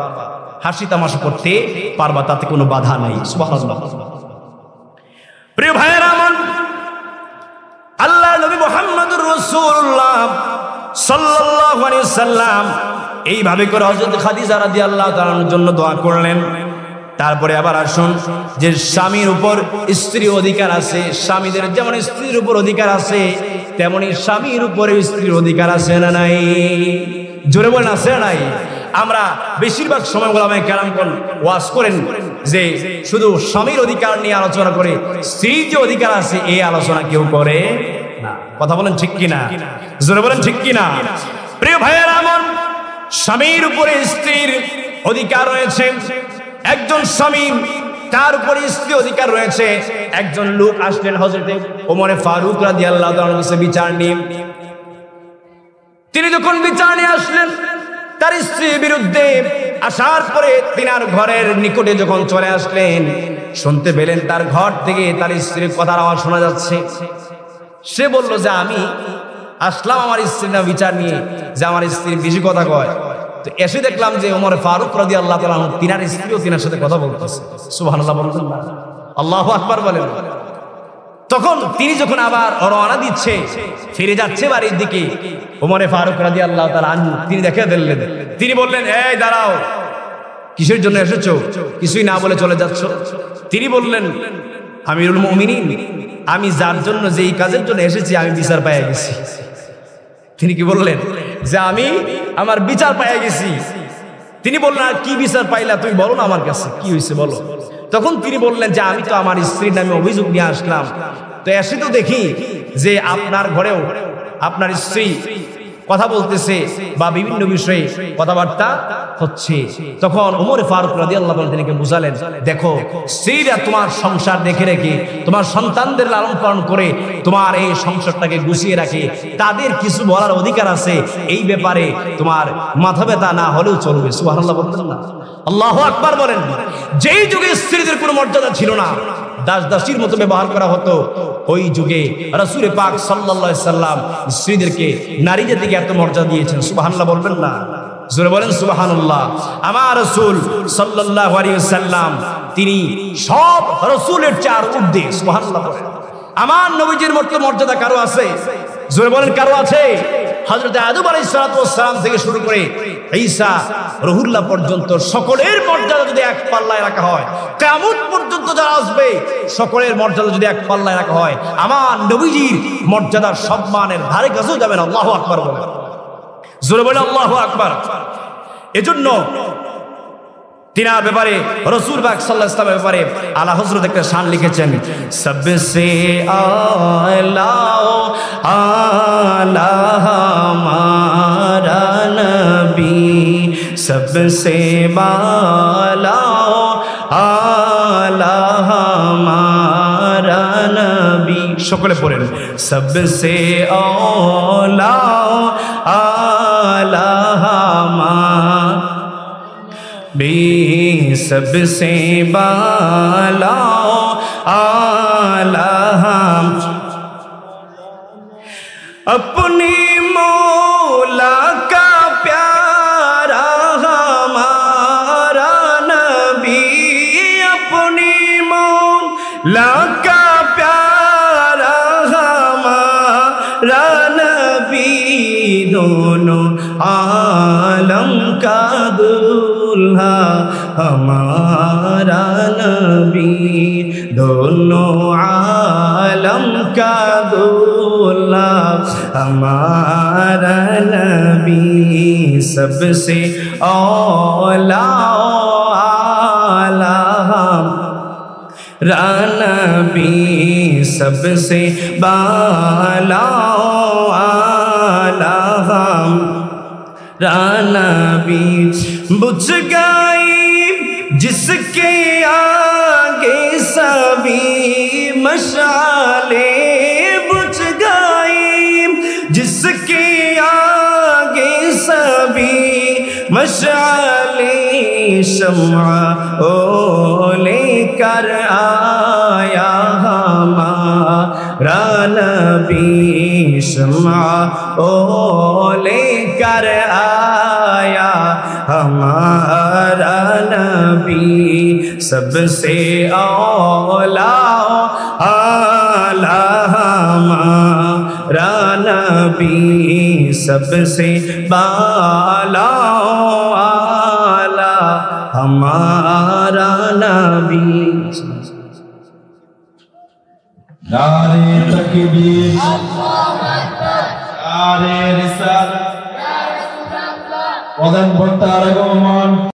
হাসি তামাশা করতে পারবা, তাতে কোনো বাধা নেই। সুবহানাল্লাহ। প্রিয় ভাইয়েরা আমার, আল্লাহর নবী মুহাম্মদুর রাসূলুল্লাহ সাল্লাল্লাহু আলাইহি ওয়াসাল্লাম এইভাবে করে হযরত খাদিজা রাদিয়াল্লাহু তাআলার জন্য দোয়া করলেন। তারপরে আবার আসুন যে স্বামীর উপর স্ত্রীর অধিকার আছে, স্বামীদের যেমন স্ত্রীর উপর অধিকার আছে তেমনি স্বামীর উপরে স্ত্রীর অধিকার আছে না নাই? জোরে বলেন আছে না নাই? আমরা বেশিরভাগ সময় ওলামায়ে কেরামগণ ওয়াজ করেন যে শুধু স্বামীর অধিকার নিয়ে আলোচনা করে, স্ত্রীর যে অধিকার আছে এই আলোচনা কেউ করে না। কথা বলেন ঠিক কিনা? জোরে বলেন ঠিক কিনা? প্রিয় ভাইয়েরা আমার, স্বামীর উপরে স্ত্রীর অধিকার রয়েছে। একজন স্বামী তার উপরে স্ত্রী অধিকার রয়েছে। একজন লোক আসলেন হযরতে ওমর ফারুক রাদিয়াল্লাহু তাআলার কাছে বিচার নিয়ে। তিনি যখন বিচার নিয়ে আসলেন তার স্ত্রীর বিরুদ্ধে, আসার পরে তিনার ঘরের নিকটে যখন চলে আসলেন, শুনতে পেলেন তার ঘর থেকে তার স্ত্রীর কথার আওয়াজ শোনা যাচ্ছে। সে বলল যে আমি আসলাম আমার স্ত্রীর না বিচার নিয়ে, যে আমার স্ত্রী বেশি কথা কয়। তো এসে দেখলাম যে ওমর ফারুক রাদিয়াল্লাহু তাআলা তিনার স্ত্রীও তিনার সাথে কথা বলতেছে। সুবহানাল্লাহ বলেন, আল্লাহু আকবার বলেন। তখন তিনি যখন আবার রওনা দিচ্ছে, ফিরে যাচ্ছে বাড়ির দিকে, ওমর ফারুক রাদিয়াল্লাহু তাআলা আনহু তিনি দেখে দিলেন। তিনি বললেন, এই দাঁড়াও, কিসের জন্য এসেছো? কিছুই না বলে চলে যাচ্ছ। তিনি বললেন, আমিরুল মুমিনিন, আমি যার জন্য যেই কাজের জন্য এসেছি আমি বিচার পেয়ে গেছি। তিনি কি বললেন? যে আমি আমার বিচার পেয়ে গেছি। তিনি বললেন, আর কি বিচার পাইলা তুমি বলো না আমার কাছে, কি হয়েছে বলো। তখন তিনি বললেন যে আমি তো আমার স্ত্রীর নামে অভিযোগ নিয়ে আসলাম, তো এসে তো দেখি যে আপনার ঘরেও আপনার স্ত্রী কথা বলতেছে বা বিভিন্ন বিষয়ে কথাবার্তা হচ্ছে। তখন ওমর ফারুক রাদিয়াল্লাহু তাআলা তিনিকে বুঝালেন, দেখো স্ত্রীরা তোমার সংসার দেখে রেখে, তোমার সন্তানদের লালন পালন করে তোমার এই সংসারটাকে গুছিয়ে রাখে, তাদের কিছু বলার অধিকার আছে, এই ব্যাপারে তোমার মাথা ব্যথা না হলেও চলবে। সুবহানাল্লাহ বলতেন না? আল্লাহু আকবার বলেন। যেই যুগে স্ত্রীদের কোনো মর্যাদা ছিল না, দাস দাসীর মতো ব্যবহার করা হতো, ওই যুগে রাসূল পাক সাল্লাল্লাহু আলাইহি সাল্লাম স্ত্রীদেরকে নারী জাতিকে এত মর্যাদা দিয়েছেন। সুবহানাল্লাহ বলবেন না? জোরে বলেন সুবহানাল্লাহ। আমার রাসূল সাল্লাল্লাহু আলাইহি সাল্লাম তিনি সব রাসূলের চার ঊর্ধ্বে। সুবহানাল্লাহ বলেন। আমার নবীজির মতো মর্যাদা কারো আছে? জোরে বলেন কারো আছে? হযরত আদম আলাইহিস সালাতু ওয়াস সালাম থেকে শুরু করে ঈসা রুহুল্লাহ পর্যন্ত সকলের মর্যাদা যদি এক পাল্লায় রাখা হয়, কিয়ামত পর্যন্ত যারা আসবে সকলের মর্যাদা যদি এক পাল্লায় রাখা হয়, আমার নবীজির মর্যাদার সম্মানের ধারে কাছেও যাবেন। আল্লাহু আকবার বলেন। জোরে বলেন আল্লাহু আকবার। এজন্য তিনার ব্যাপারে রাসূল পাক সাল্লাল্লাহু আলাইহি ওয়াসাল্লামের ব্যাপারে আলা হযরত একটা শান লিখেছেন, সবসে আলা আলা হামারা নবী, সবসে বালা আলা হামারা নবী। সকলে পড়েন, সবসে আলা আলা হামারা सबसे बाला आला हम अपनी मौला का प्यारा हमारा नबी, अपनी मौला का प्यारा ہمارا نبی دونوں عالم کا دولا ہمارا نبی سب سے اولا نبی سب سے بالا نبی بجھ گئی جس کے آگے سبھی مشعلیں بجھ گئی جس کے آگے سبھی مشعلیں شمع لے کر آیا ہمارا نبی شمع لے کر آیا ہمارا نبی سب سے اولا ہمارا نبی سب سے بالا ہمارا نبی نعرے تکبیر نعرے رسالت وطن بنتا رگمان